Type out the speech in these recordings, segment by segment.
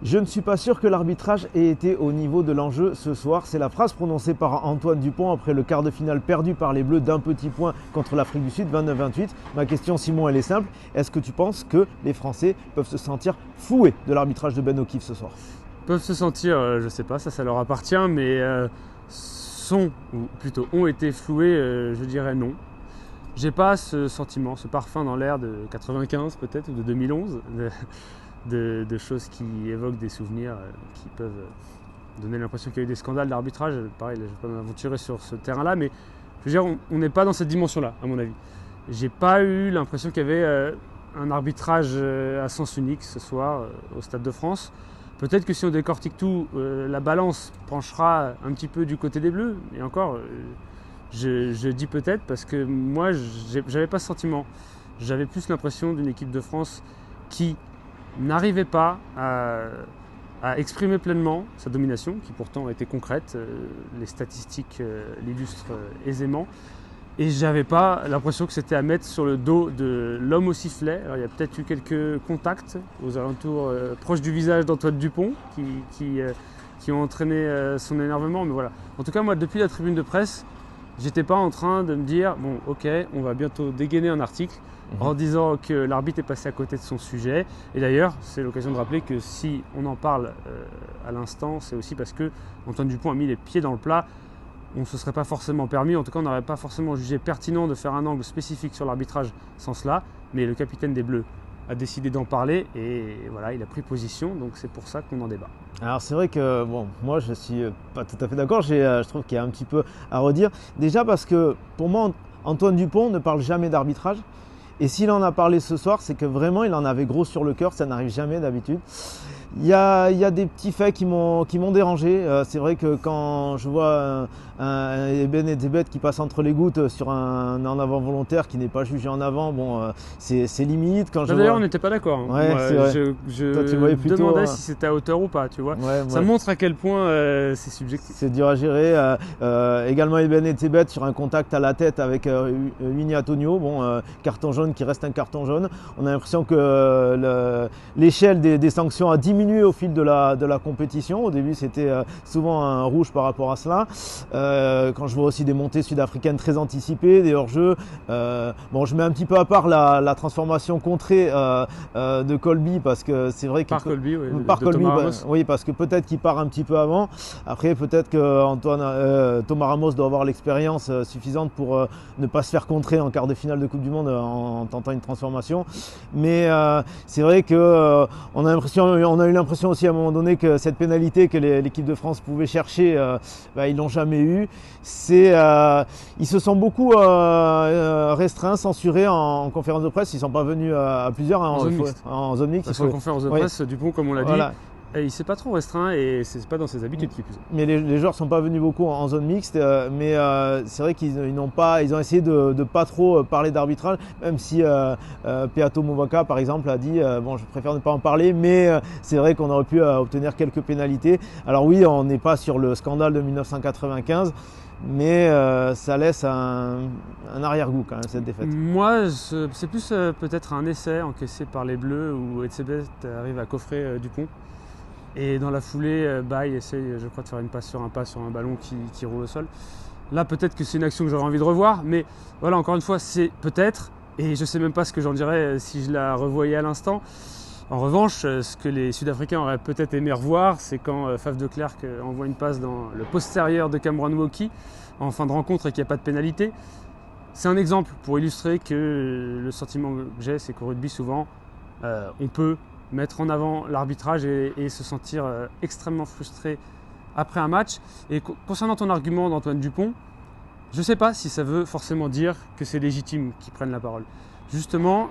Je ne suis pas sûr que l'arbitrage ait été au niveau de l'enjeu ce soir. C'est la phrase prononcée par Antoine Dupont après le quart de finale perdu par les Bleus d'un petit point contre l'Afrique du Sud, 29-28. Ma question, Simon, elle est simple. Est-ce que tu penses que les Français peuvent se sentir floués de l'arbitrage de Ben O'Keeffe ce soir? Peuvent se sentir, je sais pas, ça leur appartient, mais ou plutôt ont été floués, je dirais non. J'ai pas ce sentiment, ce parfum dans l'air de 95 peut-être, ou de 2011, de choses qui évoquent des souvenirs qui peuvent donner l'impression qu'il y a eu des scandales d'arbitrage. Pareil, là, je ne vais pas m'aventurer sur ce terrain-là, mais je veux dire, on n'est pas dans cette dimension-là, à mon avis. J'ai pas eu l'impression qu'il y avait un arbitrage à sens unique ce soir au Stade de France. Peut-être que si on décortique tout, la balance penchera un petit peu du côté des Bleus. Et encore, je dis peut-être parce que moi, j'avais pas ce sentiment. J'avais plus l'impression d'une équipe de France qui n'arrivait pas à exprimer pleinement sa domination, qui pourtant était concrète. Les statistiques l'illustrent aisément. Et j'avais pas l'impression que c'était à mettre sur le dos de l'homme au sifflet. Alors, il y a peut-être eu quelques contacts aux alentours proches du visage d'Antoine Dupont qui ont entraîné son énervement. Mais voilà. En tout cas, moi, depuis la tribune de presse, j'étais pas en train de me dire bon, ok, on va bientôt dégainer un article en disant que l'arbitre est passé à côté de son sujet. Et d'ailleurs, c'est l'occasion de rappeler que si on en parle à l'instant, c'est aussi parce que Antoine Dupont a mis les pieds dans le plat. On ne se serait pas forcément permis, en tout cas on n'aurait pas forcément jugé pertinent de faire un angle spécifique sur l'arbitrage sans cela, mais le capitaine des Bleus a décidé d'en parler et voilà, il a pris position, donc c'est pour ça qu'on en débat. Alors c'est vrai que bon, moi je suis pas tout à fait d'accord, je trouve qu'il y a un petit peu à redire. Déjà parce que pour moi Antoine Dupont ne parle jamais d'arbitrage et s'il en a parlé ce soir, c'est que vraiment il en avait gros sur le cœur, ça n'arrive jamais d'habitude. Il y a des petits faits qui m'ont dérangé. C'est vrai que quand je vois un Eben Etzebeth qui passe entre les gouttes sur un en avant volontaire qui n'est pas jugé en avant, bon, c'est limite. D'ailleurs, on n'était pas d'accord. Hein. Ouais, c'est vrai. Je me demandais si c'était à hauteur ou pas, tu vois. Ouais, ça montre à quel point c'est subjectif. C'est dur à gérer. Également Eben Etzebeth sur un contact à la tête avec Winnie Antonio. Bon, carton jaune qui reste un carton jaune. On a l'impression que l'échelle des sanctions a diminué au fil de la compétition. Au début, c'était souvent un rouge par rapport à cela. Quand je vois aussi des montées sud-africaines très anticipées, des hors-jeux. Bon, je mets un petit peu à part la transformation contrée de Colby parce que c'est vrai que par Colby, oui, par de Colby, Thomas Ramos. oui, parce que peut-être qu'il part un petit peu avant. Après, peut-être que Thomas Ramos doit avoir l'expérience suffisante pour ne pas se faire contrer en quart de finale de Coupe du Monde en tentant une transformation. Mais c'est vrai que on a eu l'impression aussi à un moment donné que cette pénalité que l'équipe de France pouvait chercher, ils l'ont jamais eu. Ils se sont beaucoup restreints, censurés en conférence de presse. Ils ne sont pas venus à plusieurs en zone mixte. Parce qu'en conférence de presse, Dupont, comme on l'a dit, il ne s'est pas trop restreint et ce n'est pas dans ses habitudes qui plus. Mais les joueurs ne sont pas venus beaucoup en zone mixte, mais c'est vrai qu'ils ont essayé de ne pas trop parler d'arbitrage, même si Peato Movaca par exemple a dit bon, je préfère ne pas en parler, mais c'est vrai qu'on aurait pu obtenir quelques pénalités. Alors oui, on n'est pas sur le scandale de 1995, mais ça laisse un arrière-goût quand même cette défaite. Moi, c'est plus peut-être un essai encaissé par les Bleus où Etzebeth arrive à coffrer Dupont. Et dans la foulée, il essaye, je crois, de faire une passe sur un ballon qui roule au sol. Là, peut-être que c'est une action que j'aurais envie de revoir, mais voilà, encore une fois, c'est peut-être, et je ne sais même pas ce que j'en dirais si je la revoyais à l'instant. En revanche, ce que les Sud-Africains auraient peut-être aimé revoir, c'est quand Faf de Klerk envoie une passe dans le postérieur de Cameron Wauki en fin de rencontre et qu'il n'y a pas de pénalité. C'est un exemple pour illustrer que le sentiment que j'ai, c'est qu'au rugby, souvent, on peut mettre en avant l'arbitrage et se sentir extrêmement frustré après un match. Et concernant ton argument d'Antoine Dupont, je ne sais pas si ça veut forcément dire que c'est légitime qu'ils prennent la parole. Justement,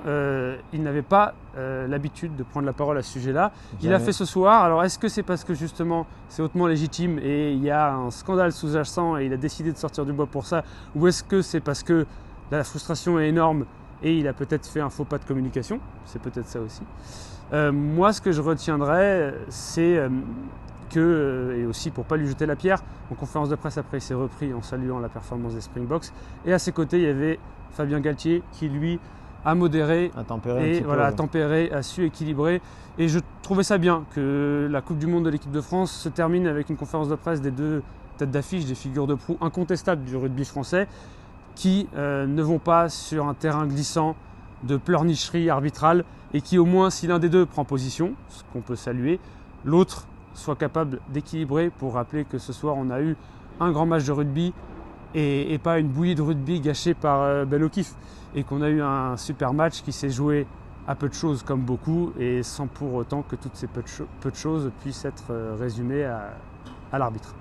il n'avait pas l'habitude de prendre la parole à ce sujet-là. Il l'a fait ce soir. Alors, est-ce que c'est parce que justement c'est hautement légitime et il y a un scandale sous-jacent et il a décidé de sortir du bois pour ça? Ou est-ce que c'est parce que la frustration est énorme et il a peut-être fait un faux pas de communication? C'est peut-être ça aussi. Moi, ce que je retiendrai, c'est que, et aussi pour ne pas lui jeter la pierre, en conférence de presse après il s'est repris en saluant la performance des Springboks. Et à ses côtés, il y avait Fabien Galtier qui, lui, a modéré à tempérer, à tempérer, a su équilibrer. Et je trouvais ça bien que la Coupe du Monde de l'équipe de France se termine avec une conférence de presse des deux têtes d'affiche, des figures de proue incontestables du rugby français, qui ne vont pas sur un terrain glissant de pleurnicherie arbitrale et qui au moins, si l'un des deux prend position, ce qu'on peut saluer, l'autre soit capable d'équilibrer pour rappeler que ce soir on a eu un grand match de rugby et pas une bouillie de rugby gâchée par Ben O'Keefe, et qu'on a eu un super match qui s'est joué à peu de choses comme beaucoup et sans pour autant que toutes ces peu de choses puissent être résumées à l'arbitre.